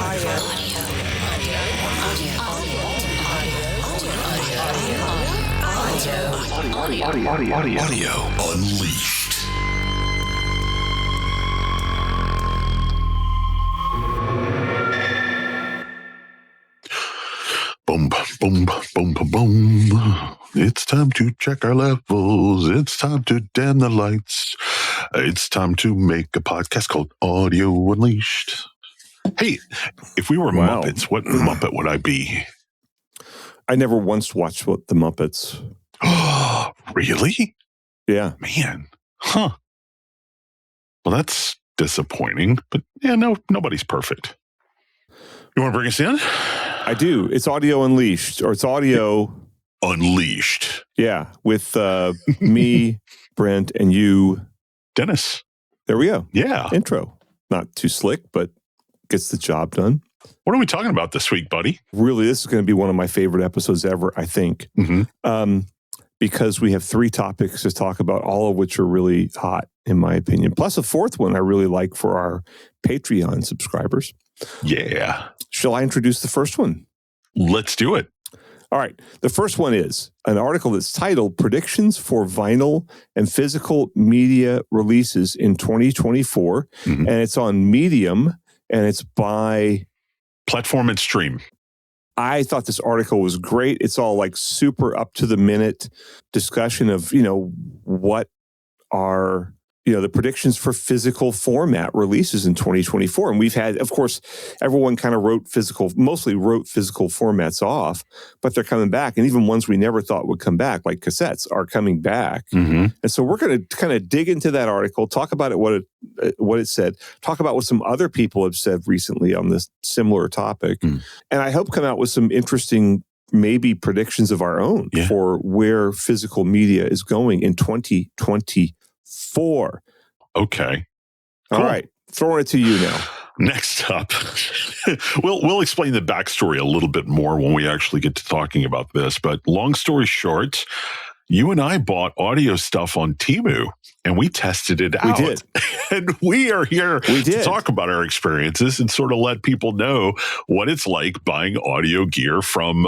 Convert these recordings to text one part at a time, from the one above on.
Audio Unleashed. Boom, boom, boom, boom, boom. It's time to check our levels. It's time to dim the lights. It's time to make a podcast called Audio Unleashed. Hey, if we were Muppets, what Muppet would I be? I never once watched The Muppets. Oh, really? Yeah. Man. Huh. Well, that's disappointing. But yeah, nobody's perfect. You want to bring us in? I do. It's Audio Unleashed, or it's Audio Unleashed. Yeah, with me, Brent, and you, Dennis. There we go. Yeah. Intro. Not too slick, but gets the job done. What are we talking about this week, buddy? Really, this is going to be one of my favorite episodes ever, I think. Mm-hmm. Because we have 3 topics to talk about, all of which are really hot, in my opinion. Plus a 4th one I really like for our Patreon subscribers. Yeah. Shall I introduce the first one? Let's do it. All right. The first one is an article that's titled Predictions for Vinyl and Physical Media Releases in 2024. Mm-hmm. And it's on Medium, and it's by Platform and Stream. I thought this article was great. It's all like super up to the minute discussion of, what are, the predictions for physical format releases in 2024. And we've had, of course, everyone kind of mostly wrote physical formats off, but they're coming back. And even ones we never thought would come back, like cassettes, are coming back. Mm-hmm. And so we're going to kind of dig into that article, talk about it, what it said, talk about what some other people have said recently on this similar topic. And I hope come out with some interesting, maybe predictions of our own for where physical media is going in 2024. Okay. Cool. All right. Throwing it to you now. Next up, we'll explain the backstory a little bit more when we actually get to talking about this. But long story short, you and I bought audio stuff on Temu, and we tested it out. We did. And we are here to talk about our experiences and sort of let people know what it's like buying audio gear from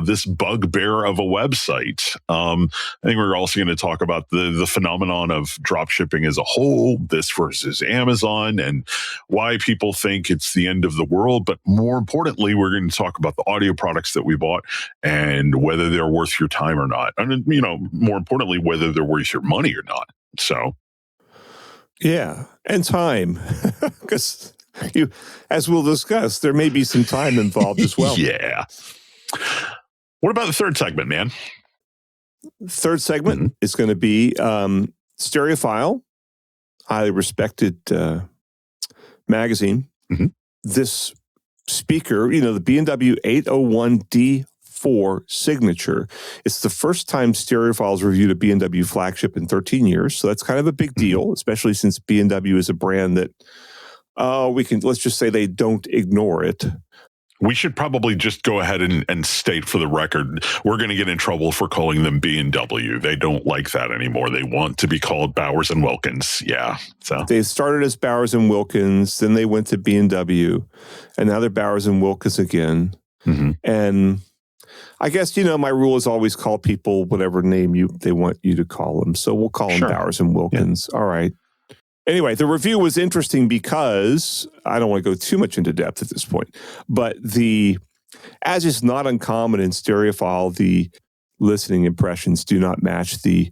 this bugbear of a website. I think we're also going to talk about the phenomenon of drop shipping as a whole, this versus Amazon, and why people think it's the end of the world. But more importantly, we're going to talk about the audio products that we bought and whether they're worth your time or not. And, more importantly, whether they're worth your money or not. So, yeah, and time, because as we'll discuss, there may be some time involved as well. Yeah. What about the third segment, man? Third segment is going to be Stereophile, highly respected magazine. Mm-hmm. This speaker, the B&W 801D4 signature. It's the first time Stereophile's reviewed a B&W flagship in 13 years. So that's kind of a big deal, especially since B&W is a brand that let's just say they don't ignore it. We should probably just go ahead and state for the record, we're going to get in trouble for calling them B&W. They don't like that anymore. They want to be called Bowers and Wilkins. Yeah. So they started as Bowers and Wilkins, then they went to B&W, and now they're Bowers and Wilkins again. Mm-hmm. And I guess, my rule is always call people whatever name they want you to call them. So we'll call them Bowers and Wilkins. Yeah. All right. Anyway, the review was interesting because I don't want to go too much into depth at this point, but as is not uncommon in Stereophile, the listening impressions do not match the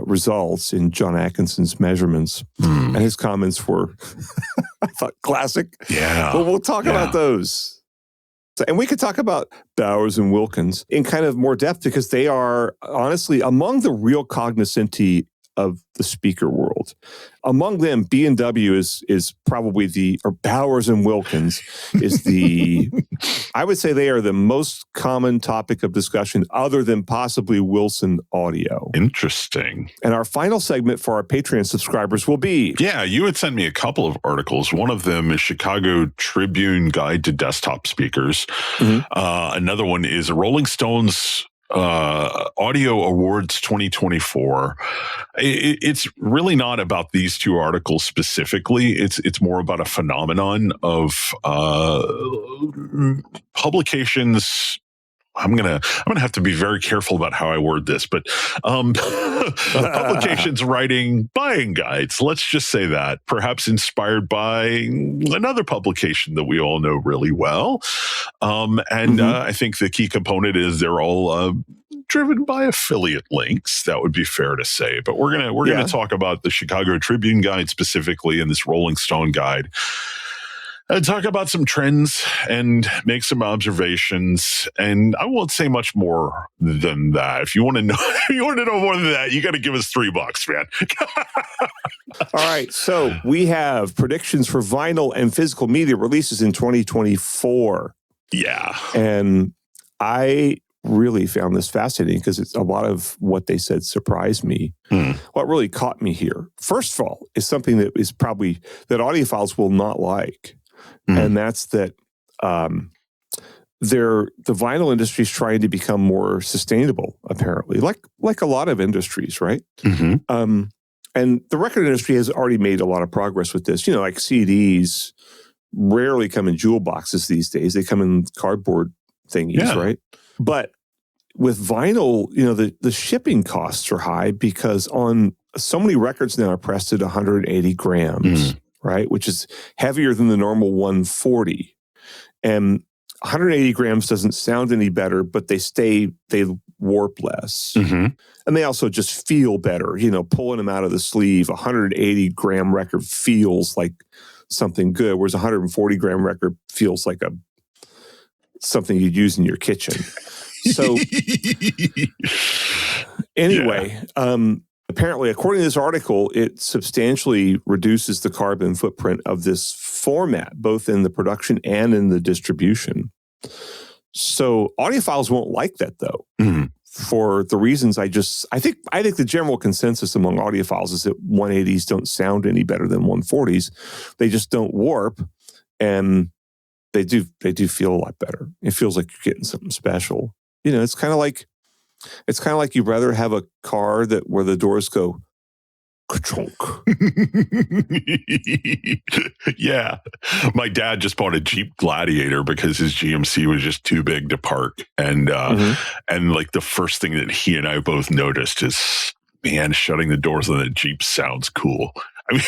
results in John Atkinson's measurements. And his comments were, I thought, classic. Yeah. But we'll talk about those. And we could talk about Bowers and Wilkins in kind of more depth because they are honestly among the real cognoscenti of the speaker world. Among them, B&W is probably or Bowers and Wilkins is I would say they are the most common topic of discussion other than possibly Wilson Audio. Interesting. And our final segment for our Patreon subscribers will be... Yeah, you had sent me a couple of articles. One of them is Chicago Tribune Guide to Desktop Speakers. Mm-hmm. Another one is a Rolling Stones Audio Awards 2024. It's really not about these two articles specifically. It's more about a phenomenon of publications. I'm gonna have to be very careful about how I word this, but publications writing buying guides. Let's just say that, perhaps inspired by another publication that we all know really well. I think the key component is they're all driven by affiliate links. That would be fair to say. But we're gonna talk about the Chicago Tribune guide specifically and this Rolling Stone guide. And talk about some trends and make some observations. And I won't say much more than that. If you want to know, more than that, you got to give us $3, man. All right. So we have predictions for vinyl and physical media releases in 2024. Yeah. And I really found this fascinating because it's a lot of what they said surprised me. What really caught me here, first of all, is something that is probably that audiophiles will not like. And that's that the vinyl industry is trying to become more sustainable, apparently, like a lot of industries, right? And the record industry has already made a lot of progress with this. Like CDs rarely come in jewel boxes these days. They come in cardboard thingies, right? But with vinyl, the shipping costs are high because on so many records now are pressed at 180 grams. Right, which is heavier than the normal 140. And 180 grams doesn't sound any better, but they warp less. And they also just feel better. Pulling them out of the sleeve, 180 gram record feels like something good, whereas 140 gram record feels like something you'd use in your kitchen. So anyway, apparently, according to this article, it substantially reduces the carbon footprint of this format, both in the production and in the distribution. So audiophiles won't like that, though, for the reasons I think the general consensus among audiophiles is that 180s don't sound any better than 140s. They just don't warp, and they do feel a lot better. It feels like you're getting something special. It's kind of like you'd rather have a car where the doors go ka-chunk. Yeah. My dad just bought a Jeep Gladiator because his GMC was just too big to park. And like the first thing that he and I both noticed is, man, shutting the doors on the Jeep sounds cool. I mean,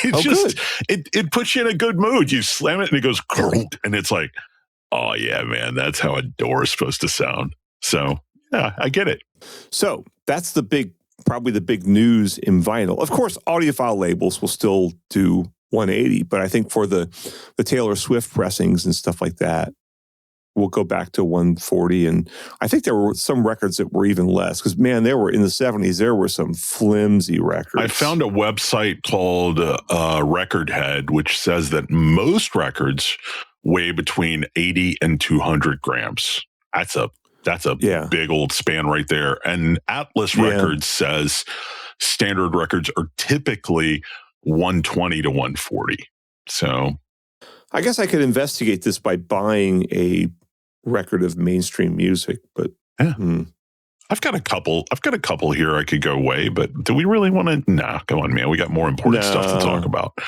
it puts you in a good mood. You slam it and it goes crunk, and it's like, oh yeah, man, that's how a door is supposed to sound. So yeah, I get it. So that's probably the big news in vinyl. Of course, audiophile labels will still do 180, but I think for the Taylor Swift pressings and stuff like that, we'll go back to 140. And I think there were some records that were even less because, man, there were in the 70s, there were some flimsy records. I found a website called Record Head, which says that most records weigh between 80 and 200 grams. That's a big old span right there. And Atlas Records says standard records are typically 120 to 140. So I guess I could investigate this by buying a record of mainstream music, but I've got a couple here I could go away, but do we really want to? Nah, come on, man. We got more important stuff to talk about.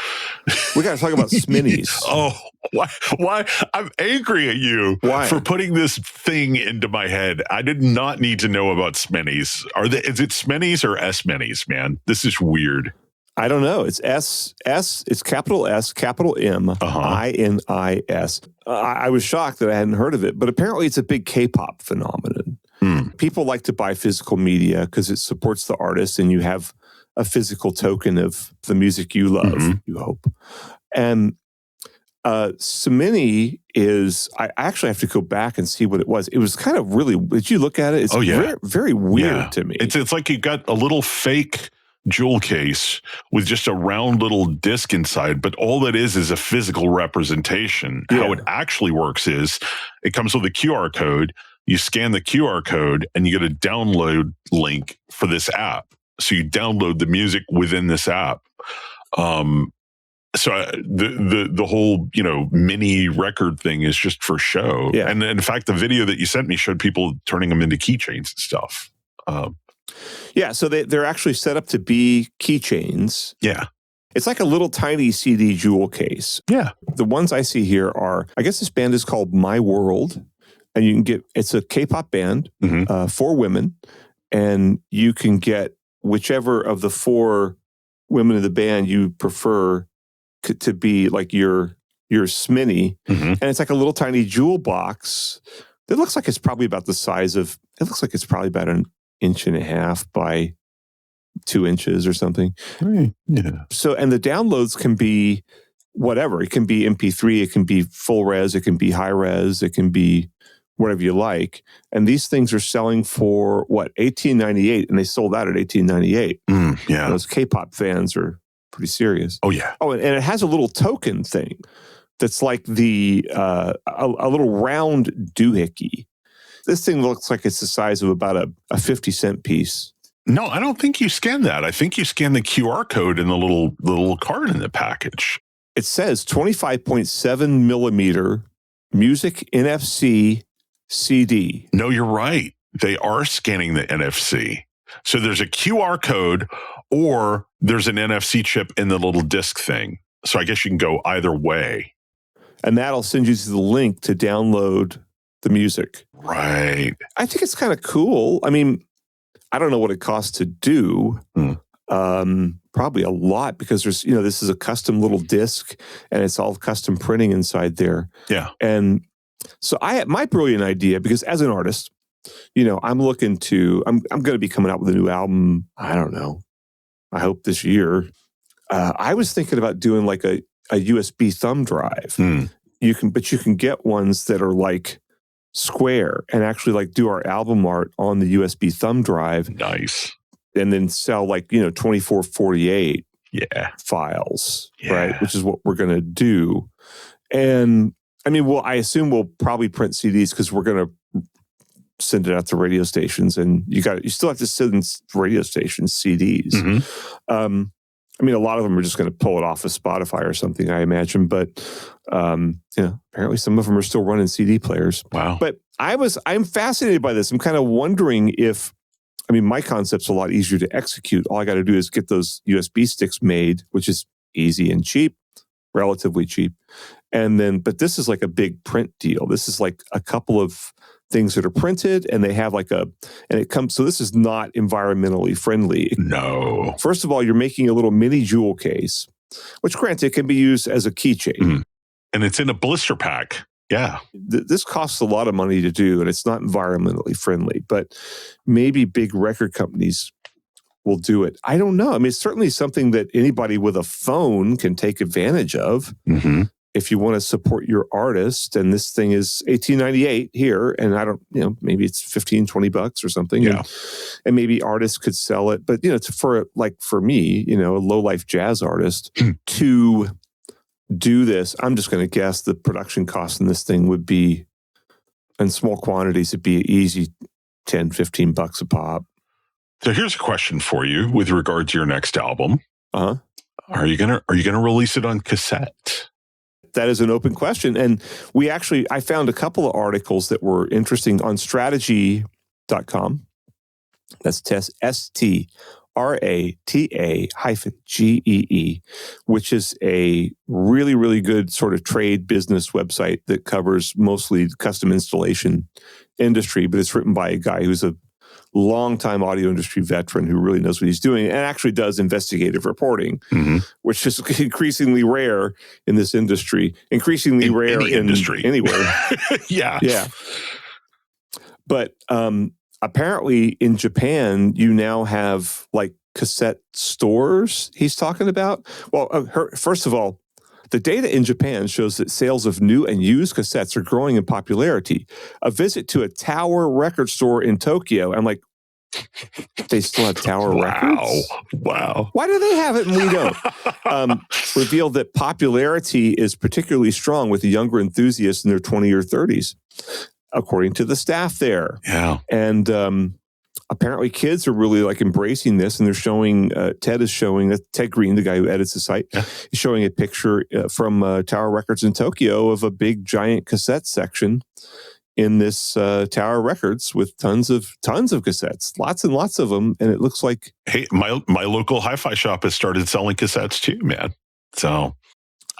We got to talk about SMinis. Oh, why? I'm angry at you for putting this thing into my head. I did not need to know about SMinis. Is it SMinis or S-minis, man? This is weird. I don't know. It's it's capital S, capital M, I-N-I-S. I was shocked that I hadn't heard of it, but apparently it's a big K-pop phenomenon. People like to buy physical media because it supports the artist and you have a physical token of the music you love, you hope. And SMini is, I actually have to go back and see what it was. It was kind of really, did you look at it? It's very, very weird to me. It's like you got a little fake jewel case with just a round little disc inside, but all that is a physical representation. How it actually works is it comes with a QR code. You scan the QR code and you get a download link for this app. So you download the music within this app. So the whole, mini record thing is just for show. Yeah. And in fact, the video that you sent me showed people turning them into keychains and stuff. Yeah, so they're actually set up to be keychains. Yeah. It's like a little tiny CD jewel case. Yeah. The ones I see here are, I guess this band is called My World, and you can get, it's a K-pop band for women, and you can get whichever of the 4 women of the band you prefer to be like your SMini. And it's like a little tiny jewel box that looks like it's probably about the size of, it looks like it's probably about 1.5 inches by 2 inches or something. Yeah. So, and the downloads can be whatever. It can be MP3, it can be full res, it can be high res, it can be whatever you like. And these things are selling for what, $18.98, and they sold out at $18.98. Yeah. Those K-pop fans are pretty serious. Oh yeah. Oh, and it has a little token thing that's like the a little round doohickey. This thing looks like it's the size of about a 50-cent piece. No, I don't think you scan that. I think you scan the QR code in the little card in the package. It says 25.7 millimeter music NFC CD. No, you're right. They are scanning the NFC. So there's a QR code or there's an NFC chip in the little disc thing. So I guess you can go either way. And that'll send you to the link to download the music. Right. I think it's kind of cool. I mean, I don't know what it costs to do. Probably a lot, because there's, this is a custom little disc and it's all custom printing inside there. Yeah. And so I had my brilliant idea, because as an artist, I'm looking to, I'm going to be coming out with a new album. I don't know. I hope this year. I was thinking about doing like a USB thumb drive. You can get ones that are like square and actually like do our album art on the USB thumb drive. Nice. And then sell like, 2448 files, right? Which is what we're going to do. And I mean, I assume we'll probably print CDs, because we're going to send it out to radio stations, and you still have to send radio stations CDs. I mean, a lot of them are just going to pull it off of Spotify or something, I imagine. But, apparently some of them are still running CD players. Wow. But I'm fascinated by this. I'm kind of wondering if, my concept's a lot easier to execute. All I got to do is get those USB sticks made, which is easy and cheap, relatively cheap. And then, but this is like a big print deal. This is like a couple of things that are printed, and they have so this is not environmentally friendly. No. First of all, you're making a little mini jewel case, which granted can be used as a keychain. And it's in a blister pack. Yeah. This costs a lot of money to do, and it's not environmentally friendly, but maybe big record companies will do it. I don't know. It's certainly something that anybody with a phone can take advantage of if you want to support your artist. And this thing is $18.98 here, and I don't, maybe it's $15-$20 or something. Yeah. And maybe artists could sell it, but for me, a low-life jazz artist to do this, I'm just going to guess the production cost in this thing would be, in small quantities, it'd be an easy $10-$15 a pop. So here's a question for you with regard to your next album. Are you gonna release it on cassette? That is an open question. And I found a couple of articles that were interesting on strategy.com. That's STRATA-GEE, which is a really, really good sort of trade business website that covers mostly the custom installation industry, but it's written by a guy who's a longtime audio industry veteran who really knows what he's doing and actually does investigative reporting, which is increasingly rare in this industry, increasingly rare in industry anywhere. Yeah. But apparently in Japan, you now have like cassette stores he's talking about. Well, first of all, the data in Japan shows that sales of new and used cassettes are growing in popularity. A visit to a Tower record store in Tokyo, I'm like, they still have Tower records? Wow. Why do they have it and we don't? Revealed that popularity is particularly strong with the younger enthusiasts in their 20s or 30s, according to the staff there. Yeah. And apparently kids are really like embracing this, and they're showing, Ted Green, the guy who edits the site, is showing a picture from Tower Records in Tokyo of a big giant cassette section in this Tower Records with tons of cassettes, lots and lots of them, and it looks like my local hi-fi shop has started selling cassettes too, man. So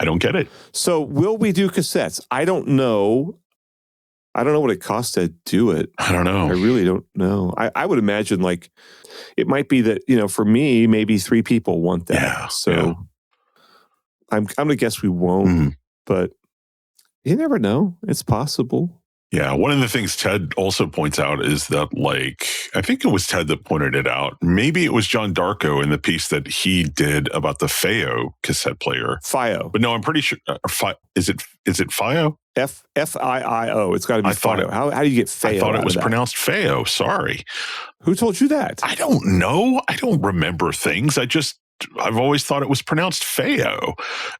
I don't get it. So will we do cassettes? I don't know. I don't know what it costs to do it. I don't know. I really don't know. I would imagine like it might be that, for me, maybe 3 people want that. Yeah, so I'm going to guess we won't, but you never know. It's possible. Yeah, one of the things Ted also points out is that, like, I think it was Ted that pointed it out. Maybe it was John Darko in the piece that he did about the FAFO cassette player. FIO. But no, I'm pretty sure. Is it FIO? FIIO. It's got to be FIO. How do you get FAO? I thought it was pronounced FAO. Sorry. Who told you that? I don't know. I don't remember things. I've always thought it was pronounced FAO.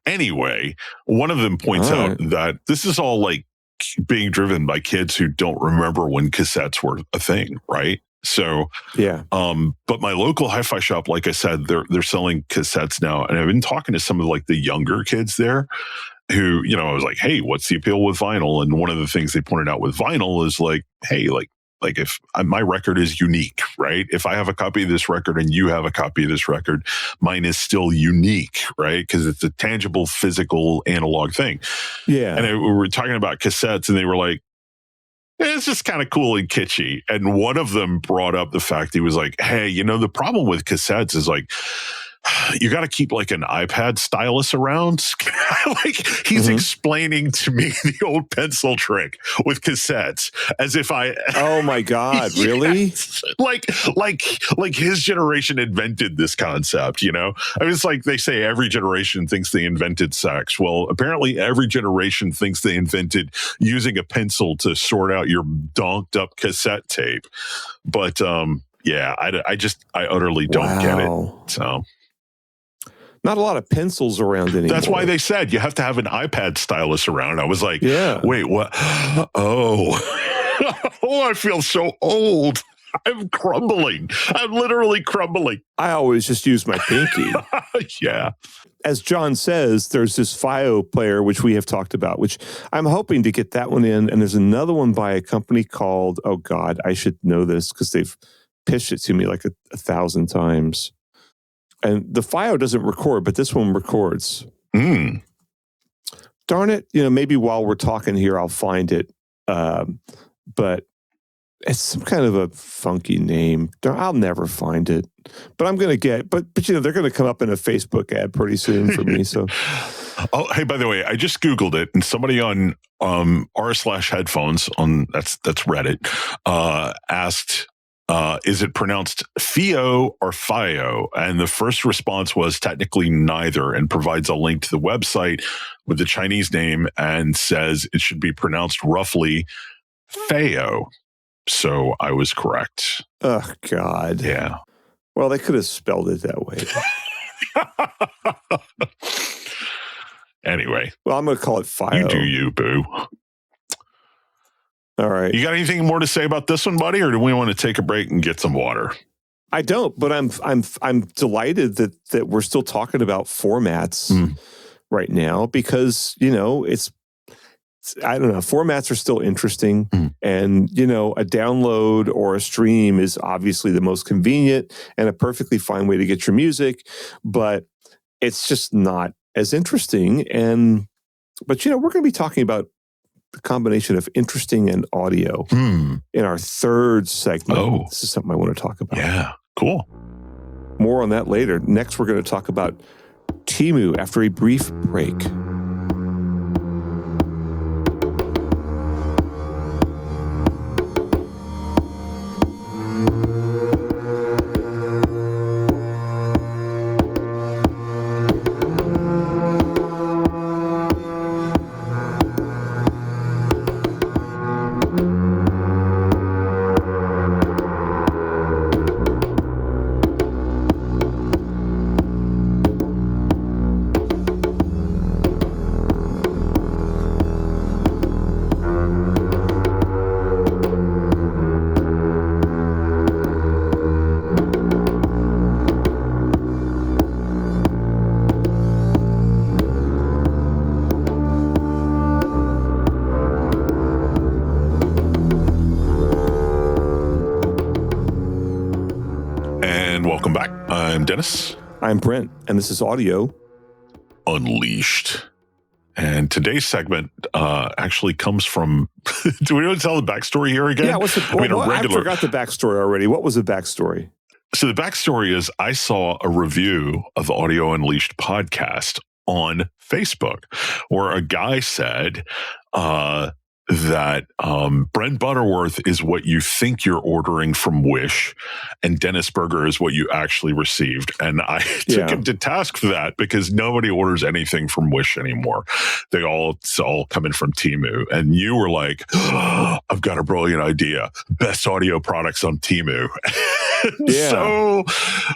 Anyway, one of them points out that this is all like being driven by kids who don't remember when cassettes were a thing, right? So, yeah. But my local hi-fi shop, like I said, they're selling cassettes now, and I've been talking to some of like the younger kids there, who, I was like, hey, what's the appeal with vinyl? And one of the things they pointed out with vinyl is like, hey, like if my record is unique, right? If I have a copy of this record and you have a copy of this record, mine is still unique, right? Because it's a tangible, physical, analog thing. Yeah. And we were talking about cassettes, and they were like, it's just kind of cool and kitschy. And one of them brought up the fact, he was like, hey, the problem with cassettes is like, you got to keep like an iPad stylus around. Like he's explaining to me the old pencil trick with cassettes as if oh my God, really? Like his generation invented this concept, I mean, it's like they say every generation thinks they invented sex. Well, apparently every generation thinks they invented using a pencil to sort out your donked up cassette tape. But yeah, I utterly don't get it. So. Not a lot of pencils around anymore. That's why they said you have to have an iPad stylus around. I was like, wait, what? Oh, I feel so old. I'm crumbling. I'm literally crumbling. I always just use my pinky. Yeah. As John says, there's this FIO player, which we have talked about, which I'm hoping to get that one in. And there's another one by a company called, oh God, I should know this because they've pitched it to me like 1,000 times. And the FIO doesn't record, but this one records. Darn it. Maybe while we're talking here, I'll find it. But it's some kind of a funky name. I'll never find it. But I'm going to get, but they're going to come up in a Facebook ad pretty soon for me. So, oh, hey, by the way, I just Googled it, and somebody on r/headphones on that's Reddit asked, is it pronounced FIO or FIO? And the first response was technically neither, and provides a link to the website with the Chinese name and says it should be pronounced roughly FAO. So I was correct. Oh, God. Yeah. Well, they could have spelled it that way. Anyway. Well, I'm going to call it FIO. You do you, boo. All right. You got anything more to say about this one, buddy, or do we want to take a break and get some water? I don't, but I'm delighted that we're still talking about formats right now because, it's I don't know, formats are still interesting. And, a download or a stream is obviously the most convenient and a perfectly fine way to get your music, but it's just not as interesting. But we're going to be talking about the combination of interesting and audio in our third segment. Oh. This is something I want to talk about. Yeah, cool. More on that later. Next, we're going to talk about Temu after a brief break. Dennis. I'm Brent, and this is Audio Unleashed. And today's segment actually comes from, do we want to tell the backstory here again? Yeah, I forgot the backstory already. What was the backstory? So the backstory is I saw a review of the Audio Unleashed podcast on Facebook where a guy said that Brent Butterworth is what you think you're ordering from Wish, and Dennis Burger is what you actually received. And I took him to task for that because nobody orders anything from Wish anymore. It's all coming from Temu. And you were like, oh, I've got a brilliant idea. Best audio products on Temu. So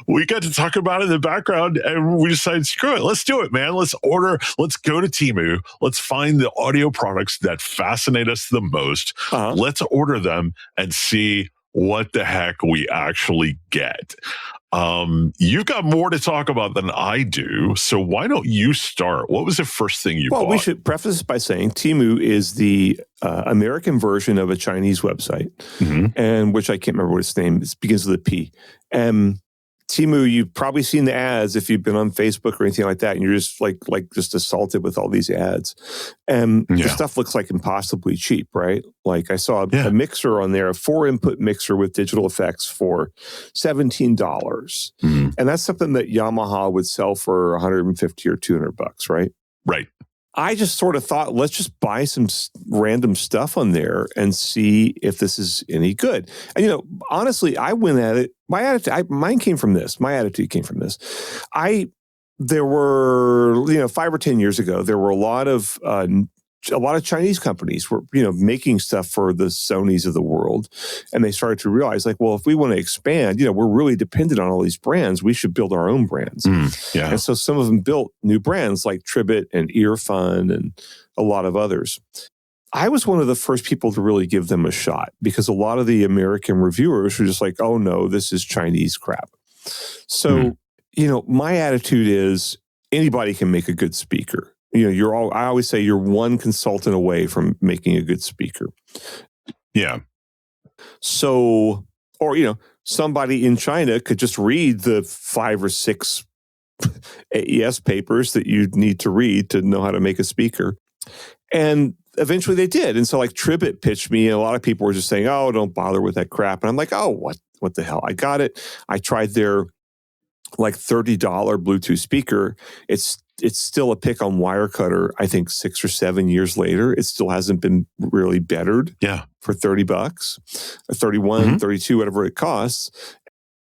we got to talk about it in the background, and we decided, screw it, let's do it, man. Let's go to Temu. Let's find the audio products that fascinate us the most. Let's order them and see what the heck we actually get. You got more to talk about than I do, so why don't you start? What was the first thing you bought? Well, we should preface this by saying Temu is the American version of a Chinese website, and which I can't remember what its name is. It begins with a P. Temu, you've probably seen the ads if you've been on Facebook or anything like that, and you're just like just assaulted with all these ads. And the stuff looks like impossibly cheap, right? Like I saw a mixer on there, a 4-input mixer with digital effects for $17. And that's something that Yamaha would sell for $150 or $200, right? Right. I just sort of thought, let's just buy some random stuff on there and see if this is any good. And, honestly, I went at it. Mine came from this. My attitude came from this. There were, 5 or 10 years ago, there were a lot of Chinese companies were, making stuff for the Sonys of the world. And they started to realize, like, well, if we want to expand, we're really dependent on all these brands. We should build our own brands. And so some of them built new brands like Tribbit and Earfun and a lot of others. I was one of the first people to really give them a shot because a lot of the American reviewers were just like, oh, no, this is Chinese crap. So, my attitude is anybody can make a good speaker. I always say you're one consultant away from making a good speaker. Yeah. So, or, somebody in China could just read the 5 or 6 AES papers that you need to read to know how to make a speaker. And eventually they did. And so like Tribbit pitched me, and a lot of people were just saying, oh, don't bother with that crap. And I'm like, oh, what the hell? I got it. I tried their like $30 Bluetooth speaker. It's still a pick on Wirecutter. I think 6 or 7 years later, it still hasn't been really bettered for $30, or 31, 32, whatever it costs.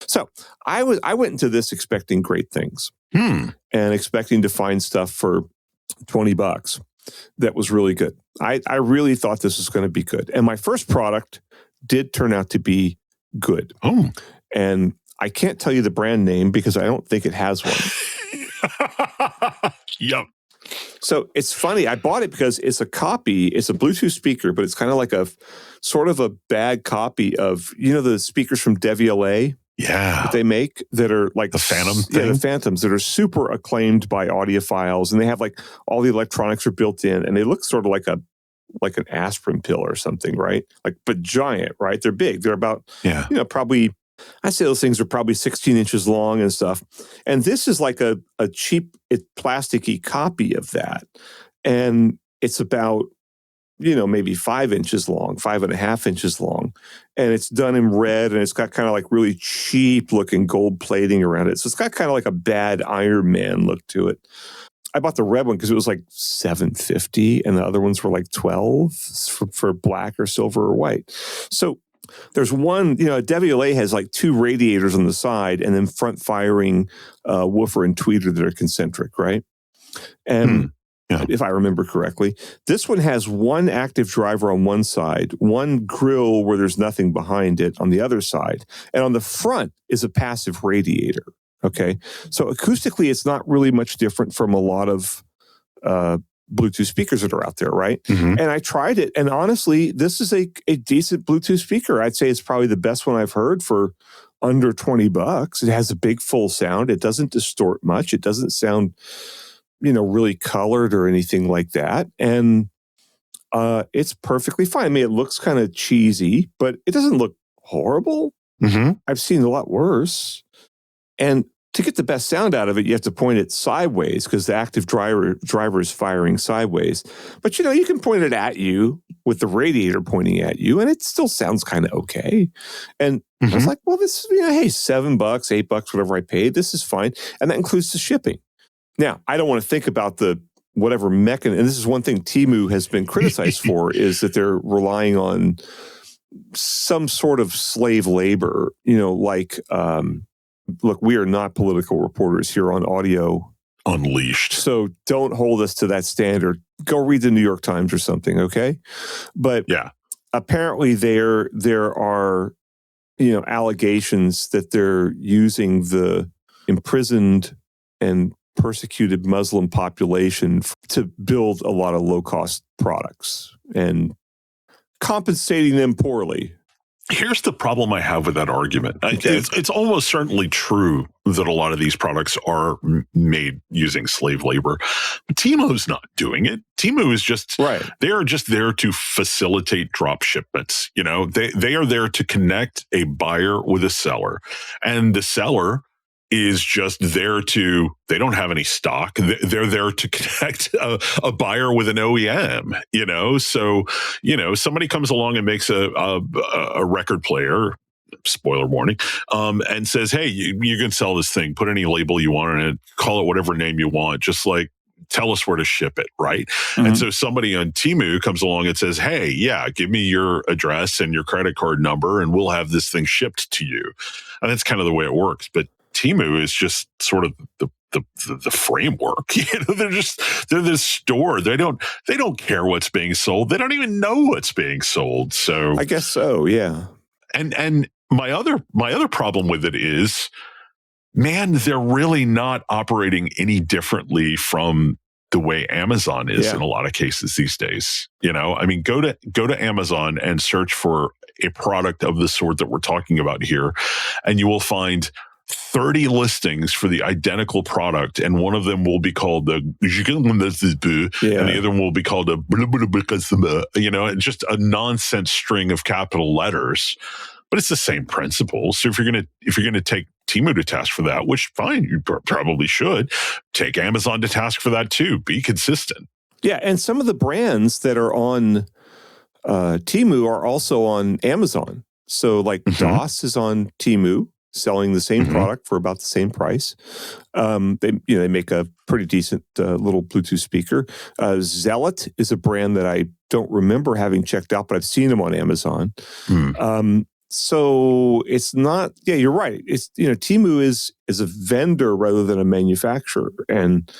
So I went into this expecting great things and expecting to find stuff for $20 that was really good. I really thought this was going to be good. And my first product did turn out to be good. And I can't tell you the brand name because I don't think it has one. Yep. So it's funny. I bought it because it's a Bluetooth speaker, but it's kind of like a sort of a bad copy of, the speakers from DeVLA that they make that are like the Phantom thing? Yeah, the Phantoms that are super acclaimed by audiophiles, and they have like all the electronics are built in, and they look sort of like an aspirin pill or something, right? But giant, right? They're big. They're about probably, I'd say those things are probably 16 inches long and stuff. And this is like a cheap plasticky copy of that. And it's about, maybe 5 inches long, 5.5 inches long. And it's done in red, and it's got kind of like really cheap looking gold plating around it. So it's got kind of like a bad Iron Man look to it. I bought the red one because it was like $7.50, and the other ones were like $12 for black or silver or white. So there's one, DeVLA has like 2 radiators on the side and then front firing woofer and tweeter that are concentric, right? And if I remember correctly, this one has one active driver on one side, one grill where there's nothing behind it on the other side, and on the front is a passive radiator. Okay, so acoustically, it's not really much different from a lot of Bluetooth speakers that are out there, right? And I tried it, and honestly, this is a decent Bluetooth speaker. I'd say it's probably the best one I've heard for under $20. It has a big full sound. It doesn't distort much. It doesn't sound, really colored or anything like that. And it's perfectly fine. I mean, it looks kind of cheesy, but it doesn't look horrible. I've seen a lot worse. And to get the best sound out of it, you have to point it sideways because the active driver is firing sideways. But, you can point it at you with the radiator pointing at you, and it still sounds kind of okay. And I was like, well, this is, hey, $7, $8, whatever I paid, this is fine. And that includes the shipping. Now, I don't want to think about the whatever mechanism, and this is one thing Temu has been criticized for, is that they're relying on some sort of slave labor, like, look, we are not political reporters here on Audio Unleashed. So don't hold us to that standard. Go read the New York Times or something, okay? But apparently there are, allegations that they're using the imprisoned and persecuted Muslim population to build a lot of low-cost products and compensating them poorly. Here's the problem I have with that argument. It's almost certainly true that a lot of these products are made using slave labor. But Temu's not doing it. Temu is just, they are just there to facilitate drop shipments. They are there to connect a buyer with a seller. And the seller is just there they don't have any stock. They're there to connect a buyer with an OEM, So, somebody comes along and makes a record player, spoiler warning, and says, hey, you can sell this thing, put any label you want on it, call it whatever name you want, just like tell us where to ship it, right? And so somebody on Temu comes along and says, hey, give me your address and your credit card number, and we'll have this thing shipped to you. And that's kind of the way it works. But Temu is just sort of the framework. They're this store. They don't care what's being sold. They don't even know what's being sold. So I guess so, yeah. And my other problem with it is, man, they're really not operating any differently from the way Amazon is in a lot of cases these days. I mean, go to Amazon and search for a product of the sort that we're talking about here, and you will find 30 listings for the identical product, and one of them will be called the and the other one will be called just a nonsense string of capital letters. But it's the same principle. So if you're gonna take Temu to task for that, which fine, you probably should, take Amazon to task for that too. Be consistent. Yeah, and some of the brands that are on Temu are also on Amazon. So like DOS is on Temu, selling the same product for about the same price. They make a pretty decent little Bluetooth speaker. Zealot is a brand that I don't remember having checked out, but I've seen them on Amazon. So it's not, you're right. It's, Temu is a vendor rather than a manufacturer. And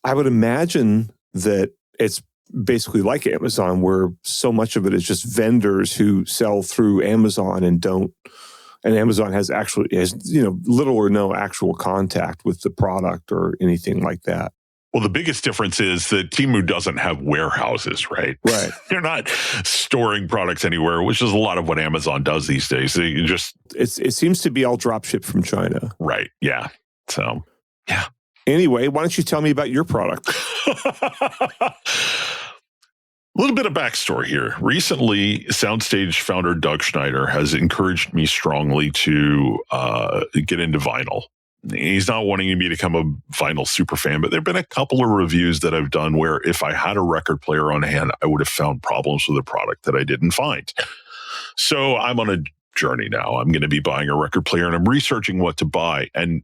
I would imagine that it's basically like Amazon, where so much of it is just vendors who sell through Amazon and Amazon has little or no actual contact with the product or anything like that. Well, the biggest difference is that Temu doesn't have warehouses, right? Right. They're not storing products anywhere, which is a lot of what Amazon does these days. It seems to be all drop shipped from China. Right. Yeah. So, yeah. Anyway, why don't you tell me about your product? A little bit of backstory here. Recently, Soundstage founder Doug Schneider has encouraged me strongly to get into vinyl. He's not wanting me to become a vinyl super fan, but there have been a couple of reviews that I've done where if I had a record player on hand, I would have found problems with the product that I didn't find. So I'm on a journey now. I'm going to be buying a record player, and I'm researching what to buy. And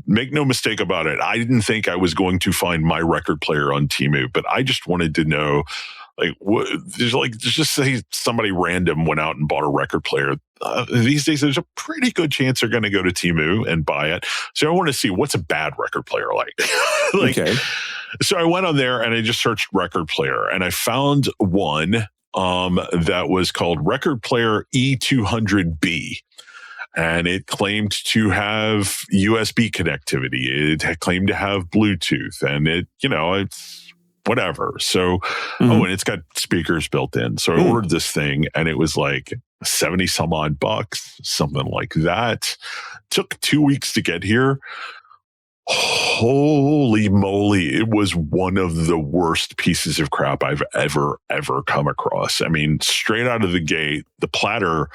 make no mistake about it, I didn't think I was going to find my record player on Temu, but I just wanted to know, just say somebody random went out and bought a record player. These days, there's a pretty good chance they're going to go to Temu and buy it. So I want to see what's a bad record player like. Okay. So I went on there and I just searched record player, and I found one that was called Record Player E200B. And it claimed to have USB connectivity. It claimed to have Bluetooth, and it's whatever. So, and it's got speakers built in. So I ordered this thing, and it was like 70 some odd bucks, something like that. Took 2 weeks to get here. Holy moly. It was one of the worst pieces of crap I've ever come across. I mean, straight out of the gate, the platter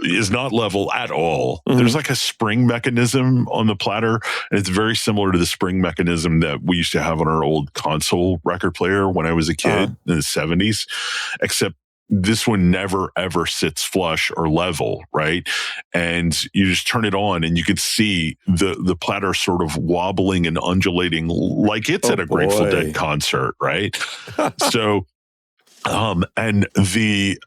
is not level at all. There's like a spring mechanism on the platter, and it's very similar to the spring mechanism that we used to have on our old console record player when I was a kid in the 70s, except this one never ever sits flush or level, right? And you just turn it on and you could see the platter sort of wobbling and undulating like it's at a Grateful Dead concert, right? So and the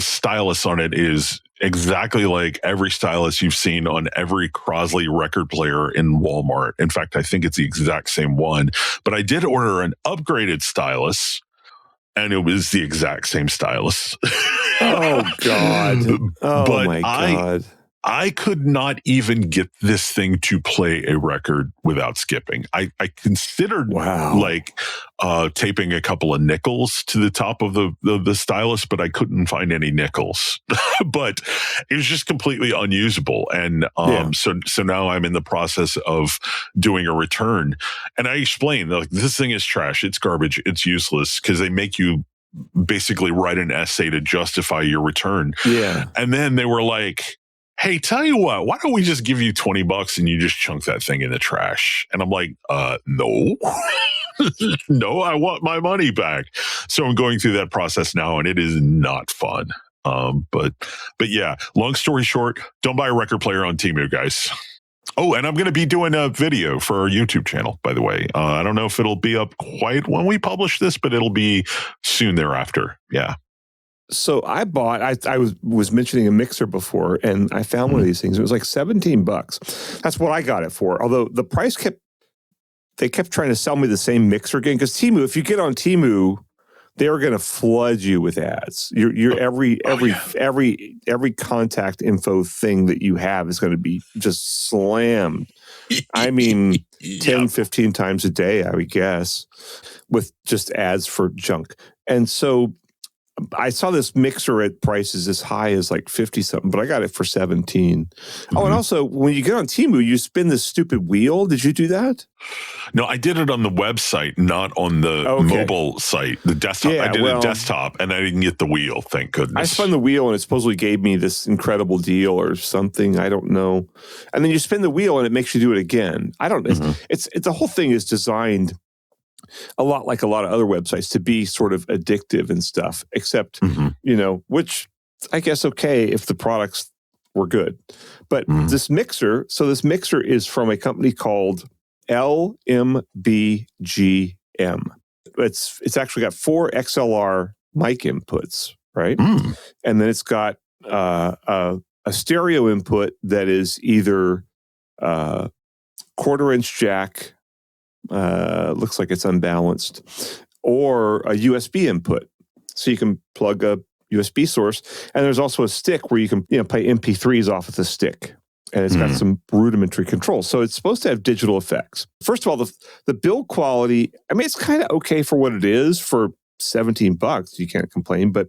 stylus on it is exactly like every stylus you've seen on every Crosley record player in Walmart. In fact, I think it's the exact same one. But I did order an upgraded stylus, and it was the exact same stylus. Oh, God. Oh, but my God. I could not even get this thing to play a record without skipping. I considered taping a couple of nickels to the top of the stylus, but I couldn't find any nickels. But it was just completely unusable. And so now I'm in the process of doing a return. And I explained, like, this thing is trash. It's garbage. It's useless, because they make you basically write an essay to justify your return. Yeah. And then they were like, hey, tell you what, why don't we just give you $20 and you just chunk that thing in the trash? And I'm like, no, no, I want my money back. So I'm going through that process now, and it is not fun. But yeah, long story short, don't buy a record player on Temu, guys. Oh, and I'm going to be doing a video for our YouTube channel, by the way. I don't know if it'll be up quite when we publish this, but it'll be soon thereafter. Yeah. So I bought, I was mentioning a mixer before, and I found one of these things. It was like $17. That's what I got it for. Although the price they kept trying to sell me the same mixer again. Because Temu, if you get on Temu, they're going to flood you with ads. Every contact info thing that you have is going to be just slammed. I mean, 10, 15 times a day, I would guess, with just ads for junk. And so I saw this mixer at prices as high as like 50 something, but I got it for 17. Oh, and also when you get on Temu, you spin this stupid wheel. Did you do that? No, I did it on the website, not on the mobile site, the desktop. I did a desktop, and I didn't get the wheel, thank goodness. I spun the wheel, and it supposedly gave me this incredible deal or something. I don't know. And then you spin the wheel, and it makes you do it again. I don't know. It's the whole thing is designed a lot like a lot of other websites to be sort of addictive and stuff, except, which I guess, okay, if the products were good. But this mixer is from a company called LMBGM. It's actually got 4 XLR mic inputs, right? And then it's got a stereo input that is either 1/4-inch jack, looks like it's unbalanced, or a USB input. So you can plug a USB source, and there's also a stick where you can play MP3s off of the stick, and it's got some rudimentary controls. So it's supposed to have digital effects. First of all, the build quality, I mean, it's kind of okay for what it is. For $17, you can't complain, but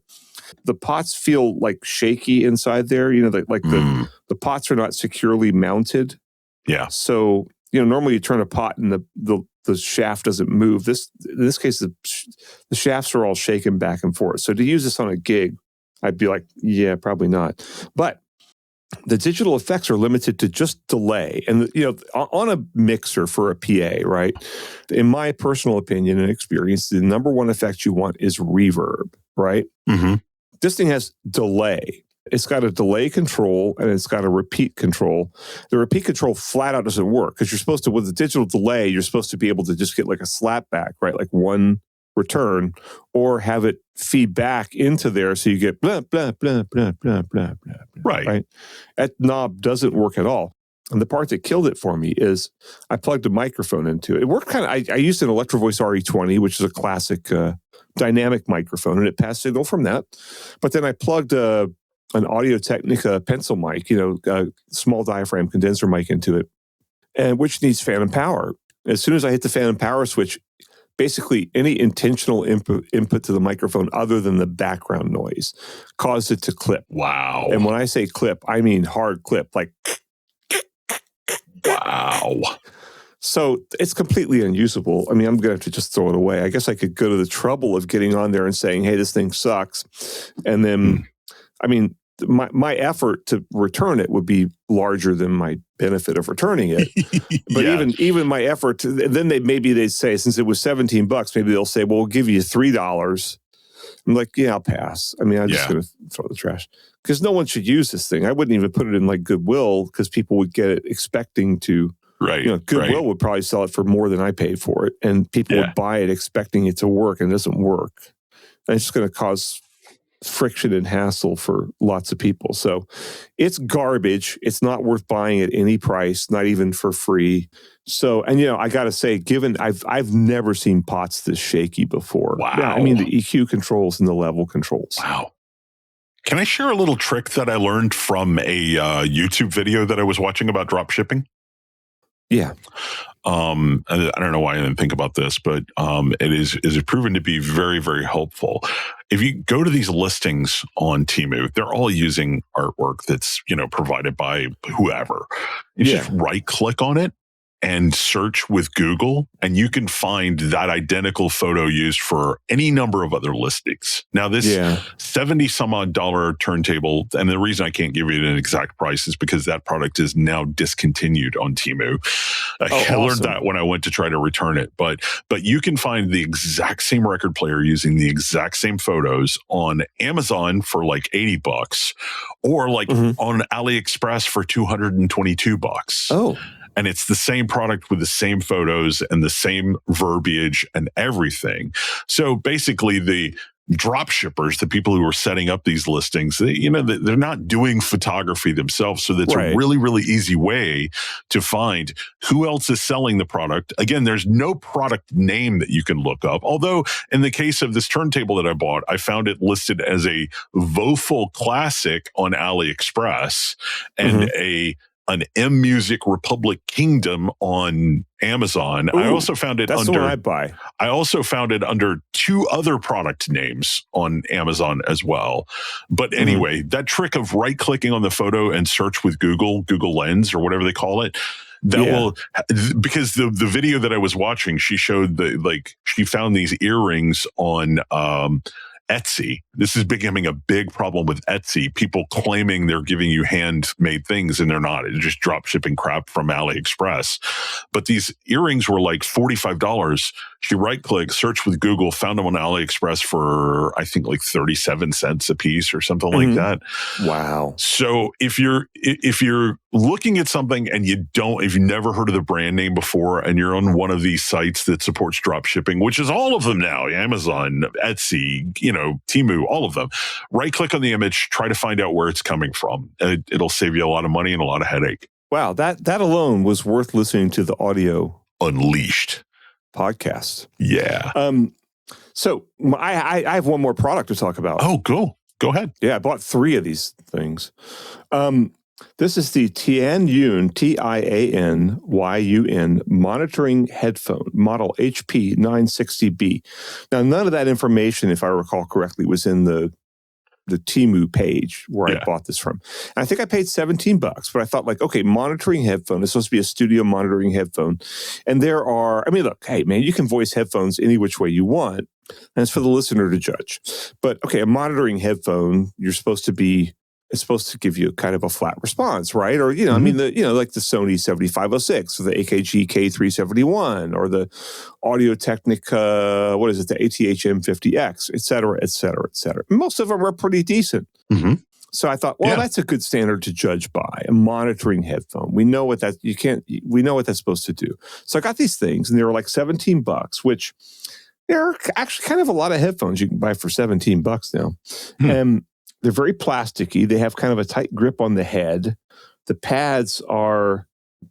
the pots feel like shaky inside there. The pots are not securely mounted. Yeah. So normally you turn a pot and the shaft doesn't move. In this case, the shafts are all shaken back and forth. So to use this on a gig, I'd be like, yeah, probably not. But the digital effects are limited to just delay. And, on a mixer for a PA, right? In my personal opinion and experience, the number one effect you want is reverb, right? This thing has delay. It's got a delay control, and it's got a repeat control. The repeat control flat out doesn't work, because you're supposed to, with the digital delay, you're supposed to be able to just get like a slap back, right? Like one return, or have it feed back into there so you get blah, blah, blah, blah, blah, blah, blah. Right? That knob doesn't work at all. And the part that killed it for me is I plugged a microphone into it. It worked kind of, I used an Electro Voice RE20, which is a classic dynamic microphone, and it passed signal from that. But then I plugged an Audio-Technica pencil mic, a small diaphragm condenser mic into it, and which needs phantom power. As soon as I hit the phantom power switch, basically any intentional input to the microphone other than the background noise caused it to clip. Wow. And when I say clip, I mean hard clip, like wow. So it's completely unusable. I mean, I'm going to have to just throw it away. I guess I could go to the trouble of getting on there and saying, hey, this thing sucks. And then, I mean, my effort to return it would be larger than my benefit of returning it. But even my effort then they'd say, since it was $17, maybe they'll say, well, we'll give you $3. I'm like, yeah, I'll pass. I mean, I'm just going to throw the trash because no one should use this thing. I wouldn't even put it in like Goodwill because people would get it expecting to. Right. Goodwill would probably sell it for more than I paid for it, and people would buy it expecting it to work, and it doesn't work. And it's just going to cause friction and hassle for lots of people. So it's garbage. It's not worth buying at any price, not even for free. So, and I got to say, given I've never seen pots this shaky before. Wow. Yeah, I mean the EQ controls and the level controls. Wow. Can I share a little trick that I learned from a YouTube video that I was watching about drop shipping? Yeah. I don't know why I didn't think about this, but it is proven to be very, very helpful. If you go to these listings on Temu, they're all using artwork that's, provided by whoever. You just right click on it and search with Google, and you can find that identical photo used for any number of other listings. Now, this $70 some odd turntable, and the reason I can't give you an exact price is because that product is now discontinued on Temu. I learned that when I went to try to return it, but you can find the exact same record player using the exact same photos on Amazon for like $80, or like on AliExpress for $222. Oh. And it's the same product with the same photos and the same verbiage and everything. So basically the drop shippers, the people who are setting up these listings, they're not doing photography themselves. So that's a really, really easy way to find who else is selling the product. Again, there's no product name that you can look up. Although in the case of this turntable that I bought, I found it listed as a Voful Classic on AliExpress and an M Music Republic Kingdom on Amazon. Ooh, I also found it that's under. The one I buy. I also found it under 2 other product names on Amazon as well. But anyway, that trick of right clicking on the photo and search with Google Lens or whatever they call it. That will, because the video that I was watching, she showed she found these earrings on Etsy. This is becoming a big problem with Etsy. People claiming they're giving you handmade things and they're not. It's just drop shipping crap from AliExpress. But these earrings were like $45. She right-clicked, searched with Google, found them on AliExpress for, I think, like 37 cents a piece or something like that. Wow. So if you're looking at something and if you've never heard of the brand name before and you're on one of these sites that supports drop shipping, which is all of them now, Amazon, Etsy, Temu, all of them, right-click on the image, try to find out where it's coming from. It'll save you a lot of money and a lot of headache. Wow, that alone was worth listening to the audio Unleashed podcast. Yeah. So I have one more product to talk about. Oh, cool. Go ahead. Yeah, I bought 3 of these things. This is the Tianyun, Tianyun monitoring headphone, model HP 960B. Now, none of that information, if I recall correctly, was in the Temu page where I bought this from. And I think I paid $17, but I thought monitoring headphone is supposed to be a studio monitoring headphone. And look, hey man, you can voice headphones any which way you want. And it's for the listener to judge. But a monitoring headphone, it's supposed to give you kind of a flat response, right? Or, like the Sony 7506 or the AKG K371 or the Audio-Technica, the ATH M50X, et cetera, et cetera, et cetera. Most of them are pretty decent. So I thought, that's a good standard to judge by, a monitoring headphone. We know what that's supposed to do. So I got these things and they were like $17, which there are actually kind of a lot of headphones you can buy for $17 now. And they're very plasticky. They have kind of a tight grip on the head. The pads are